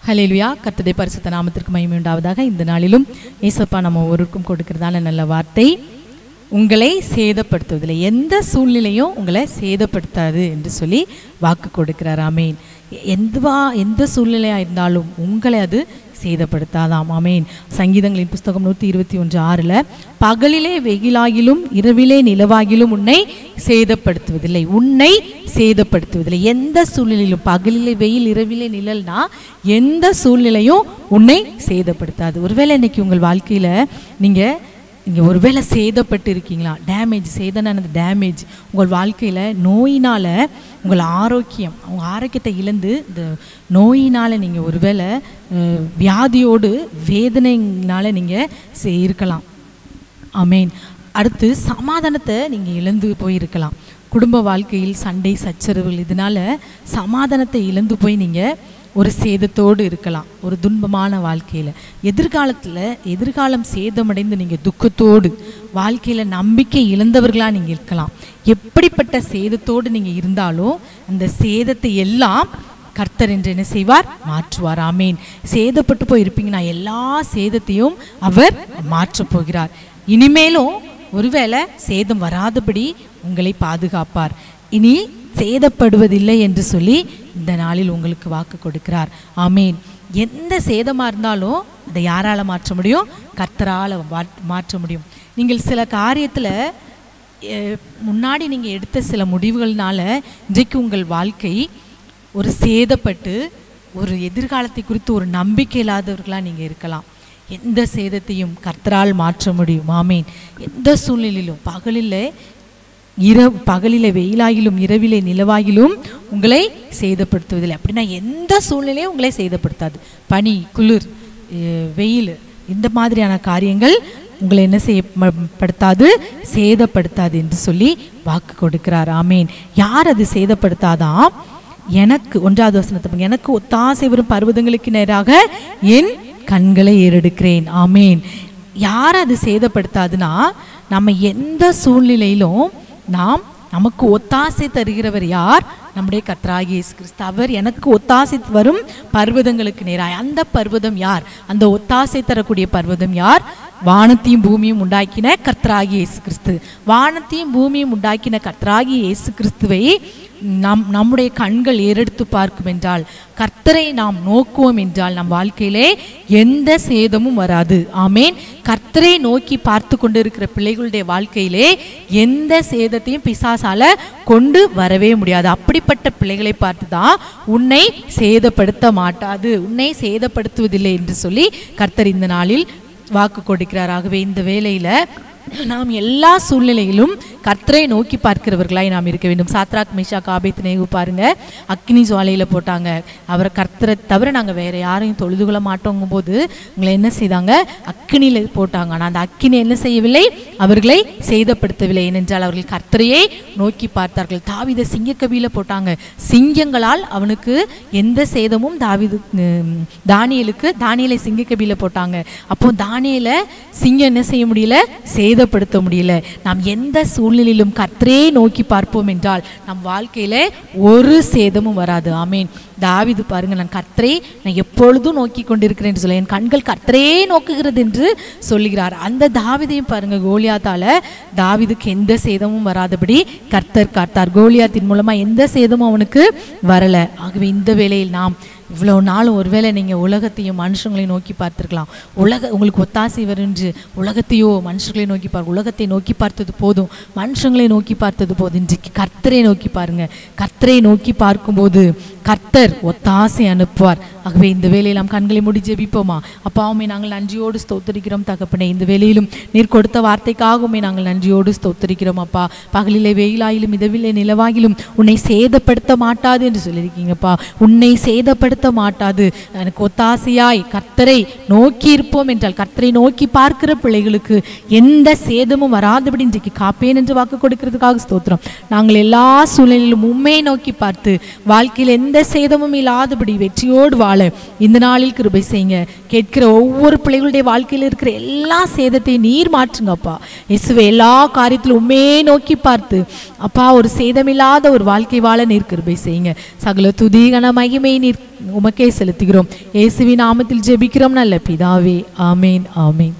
ஹல்லேலூயா. கர்த்தருடைய பரிசுத்த நாமத்திற்கு மகிமை உண்டாவதாக. இந்த நாளிலும் ஏசப்பா நம்ம ஒவ்வொருக்கும் கொடுக்கிறதான நல்ல வார்த்தை, உங்களை சேதப்படுத்துவதில்லை, எந்த சூழ்நிலையும் உங்களை சேதப்படுத்தாது என்று சொல்லி வாக்கு கொடுக்கிறார். ஆமேன். எந்த சூழ்நிலையாக இருந்தாலும் உங்களை அது சேதப்படுத்தாதாம். ஆமேன். சங்கீதங்களின் புஸ்தகம் 121:6 பகலிலே வெயிலாகிலும் இரவிலே நிலவாகிலும் உன்னை சேதப்படுத்துவதில்லை, உன்னை சேதப்படுத்துவதில்லை. எந்த சூழ்நிலையிலும், பகலிலே வெயில் இரவிலே நிழல்னா எந்த சூழ்நிலையும் உன்னை சேதப்படுத்தாது. ஒருவேளை இன்னைக்கு உங்கள் வாழ்க்கையில் நீங்கள் ஒருவேளை சேதப்பட்டு இருக்கீங்களா? சேதனானது டேமேஜ். உங்கள் வாழ்க்கையில் நோயினால் உங்கள் ஆரோக்கியம், உங்கள் ஆரோக்கியத்தை இழந்து இந்த நோயினால் நீங்கள் ஒருவேளை வியாதியோடு வேதனையினால் நீங்கள் இருக்கலாம். ஆமேன். அடுத்து சமாதானத்தை நீங்கள் இழந்து போயிருக்கலாம். குடும்ப வாழ்க்கையில் சண்டை சச்சரவுகள், இதனால் சமாதானத்தை இழந்து போய் நீங்கள் ஒரு சேதத்தோடு இருக்கலாம். ஒரு துன்பமான வாழ்க்கையில் எதிர்காலம் சேதமடைந்து நீங்கள் துக்கத்தோடு வாழ்க்கையில் நம்பிக்கை இழந்தவர்களாக நீங்கள் இருக்கலாம். எப்படிப்பட்ட சேதத்தோடு நீங்கள் இருந்தாலும் அந்த சேதத்தை எல்லாம் கர்த்தர் என்று என்ன செய்வார்? மாற்றுவார். ஆமேன். சேதப்பட்டு போய் இருப்பீங்கன்னா எல்லா சேதத்தையும் அவர் மாற்றப் போகிறார். இனிமேலும் ஒருவேளை சேதம் வராதபடி உங்களை பாதுகாப்பார். இனி சேதப்படுவதில்லை என்று சொல்லி இந்த நாளில் உங்களுக்கு வாக்கு கொடுக்கிறார். ஆமேன். எந்த சேதமாக இருந்தாலும் அதை யாரால் மாற்ற முடியும்? கர்த்தரால் மாற்ற முடியும். நீங்கள் சில காரியத்தில் முன்னாடி நீங்கள் எடுத்த சில முடிவுகள்னால இன்றைக்கு உங்கள் வாழ்க்கை ஒரு சேதப்பட்டு ஒரு எதிர்காலத்தை குறித்து ஒரு நம்பிக்கை இல்லாதவர்களாக நீங்கள் இருக்கலாம். எந்த சேதத்தையும் கர்த்தரால் மாற்ற முடியும். ஆமேன். எந்த சூழ்நிலையிலும், பகலிலே வெயிலாகிலும் இரவிலே நிலவாகிலும் உங்களை சேதப்படுத்துவதில்லை. அப்படின்னா எந்த சூழ்நிலையும் உங்களை சேதப்படுத்தாது. பனி, குளிர், வெயில், இந்த மாதிரியான காரியங்கள் உங்களை என்ன செய்யப்படுத்தாது? சேதப்படுத்தாது என்று சொல்லி வாக்கு கொடுக்கிறார். ஆமேன். யார் அது சேதப்படுத்தாதான்? எனக்கு 1வது வசனத்தை, எனக்கு ஒத்தாசை வரும் பர்வதங்களுக்கு நேராக என் கண்களை ஏறெடுக்கிறேன். ஆமேன். யார் அது சேதப்படுத்தாதுன்னா, நம்ம எந்த சூழ்நிலையிலும் நமக்கு ஒத்தாசை தருகிறவர் யார்? நம்முடைய கர்த்தராகிய இயேசு கிறிஸ்து. அவர் எனக்கு ஒத்தாசை வரும் பர்வதங்களுக்கு நேராய். அந்த பர்வதம் யார்? அந்த ஒத்தாசை தரக்கூடிய பர்வதம் யார்? வானத்தையும் பூமியும் உண்டாக்கின கர்த்தராகிய இயேசு கிறிஸ்து. வானத்தையும் பூமியும் உண்டாக்கின கர்த்தராகிய இயேசு கிறிஸ்துவை நம்முடைய கண்கள் ஏறெடுத்து பார்க்கும் என்றால், கர்த்தரை நாம் நோக்குவோம் என்றால் நம் வாழ்க்கையிலே எந்த சேதமும் வராது. ஆமேன். கர்த்தரை நோக்கி பார்த்து கொண்டு இருக்கிற பிள்ளைகளுடைய வாழ்க்கையிலே எந்த சேதத்தையும் பிசாசால கொண்டு வரவே முடியாது. அப்படிப்பட்ட பிள்ளைகளை பார்த்து தான் உன்னை சேதப்படுத்த மாட்டாது, உன்னை சேதப்படுத்துவதில்லை என்று சொல்லி கர்த்தர் இந்த நாளில் வாக்கு கொடுக்கிறார். ஆகவே இந்த வேளையில நாம் எல்லா சூழ்நிலையிலும் கர்த்தரை நோக்கி பார்க்கிறவர்களாய் நாம் இருக்க வேண்டும். சாத்ராக் மேஷாக் ஆபேத்நேகோ பாருங்க, அக்னி ஜுவாலையில போட்டாங்க. அவரை கர்த்தரை தவிர நாங்கள் வேற யாரையும் தொழுது கொள்ள மாட்டோங்கும் போது உங்களை என்ன செய்தாங்க? அக்னியில போட்டாங்க. ஆனால் அந்த அக்னி என்ன செய்யவில்லை? அவர்களை சேதப்படுத்தவில்லை. ஏனென்றால் அவர்கள் கர்த்தரையே நோக்கி பார்த்தார்கள். தாவீதை சிங்கக்கவியில போட்டாங்க. சிங்கங்களால் அவனுக்கு எந்த சேதமும் தானியேலை சிங்கக்கவியில போட்டாங்க. அப்போ தானியேலை சிங்கம் என்ன செய்ய முடியல? சேதப்படுத்த முடியல. நாம் எந்த சூழ்நிலையிலும் கர்த்தரே நோக்கி பார்ப்போம் என்றால் நம் வாழ்க்கையில ஒரு சேதமும் வராது. ஆமேன். தாவீது பாருங்க, நான் எப்பொழுதும் நோக்கி கொண்டிருக்கிறேன் என்று சொல்ல, என் கண்கள் கர்த்தரே நோக்குகிறது என்று சொல்லுகிறார். அந்த தாவீதையும் பாருங்க, கோலியாத்தால தாவீதுக்கு எந்த சேதமும் வராதபடி கர்த்தர் காத்தார். கோலியாத்தின் மூலமா எந்த சேதமும் அவனுக்கு வரல. ஆகவே இந்த வேளையில் நாம் இவ்வளோ நாளும் ஒருவேளை நீங்கள் உலகத்தையும் மனுஷங்களையும் நோக்கி பார்த்துருக்கலாம். உங்களுக்கு ஒத்தாசை வருன்று உலகத்தையோ மனுஷங்களை நோக்கி உலகத்தை நோக்கி பார்த்தது போதும், மனுஷங்களை நோக்கி பார்த்தது போதும். இன்றைக்கு கர்த்தரை நோக்கி பாருங்க. கர்த்தரை நோக்கி பார்க்கும்போது கர்த்தர் ஒத்தாசை அனுப்புவார். ஆகவே இந்த வேலையில் நாம் கண்களை மூடி ஜெபிப்போமா? அப்பாவுமே நாங்கள் நன்றியோடு ஸ்தோத்திரிக்கிறோம் தகப்பனே. இந்த வேலையிலும் நீர் கொடுத்த வார்த்தைக்காகவுமே நாங்கள் நன்றியோடு ஸ்தோத்திரிக்கிறோம் அப்பா. பகலிலே வெயிலாயிலும் இரவிலே நிலவாகிலும் உன்னை சேதப்படுத்த மாட்டாது என்று சொல்லியிருக்கீங்கப்பா. உன்னை சேதப்படுத்த மாட்டாது. எனக்கு ஒத்தாசையாய் கர்த்தரை நோக்கி இருப்போம் என்றால், கர்த்தரை நோக்கி பார்க்கிற பிள்ளைகளுக்கு எந்த சேதமும் வராதபடி இன்றைக்கு காப்பேன் என்று வாக்கு கொடுக்கிறதுக்காக ஸ்தோத்திரம். நாங்கள் எல்லா சூழ்நிலையிலும் உண்மையை நோக்கி பார்த்து வாழ்க்கையில் எந்த சேதமும் இல்லாதபடி வெற்றியோடு வாழ இந்த நாளில் கிருபை செய்யுங்க. கேட்கிற ஒவ்வொரு பிள்ளைகளுடைய வாழ்க்கையில் இருக்கிற எல்லா சேதத்தையும் நீர் மாற்றுங்கப்பா. இயேசுவே, எல்லா காரியத்திலும் உண்மையை நோக்கி பார்த்து அப்பா ஒரு சேதமில்லாத ஒரு வாழ்க்கை வாழ நீர் கிருபை செய்யுங்க. சகல துதி கன மகிமை நீர் உமக்கே செலுத்துகிறோம். இயேசுவின் நாமத்தில் ஜெபிக்கிறோம் நல்ல பிதாவே. ஆமேன், ஆமேன்.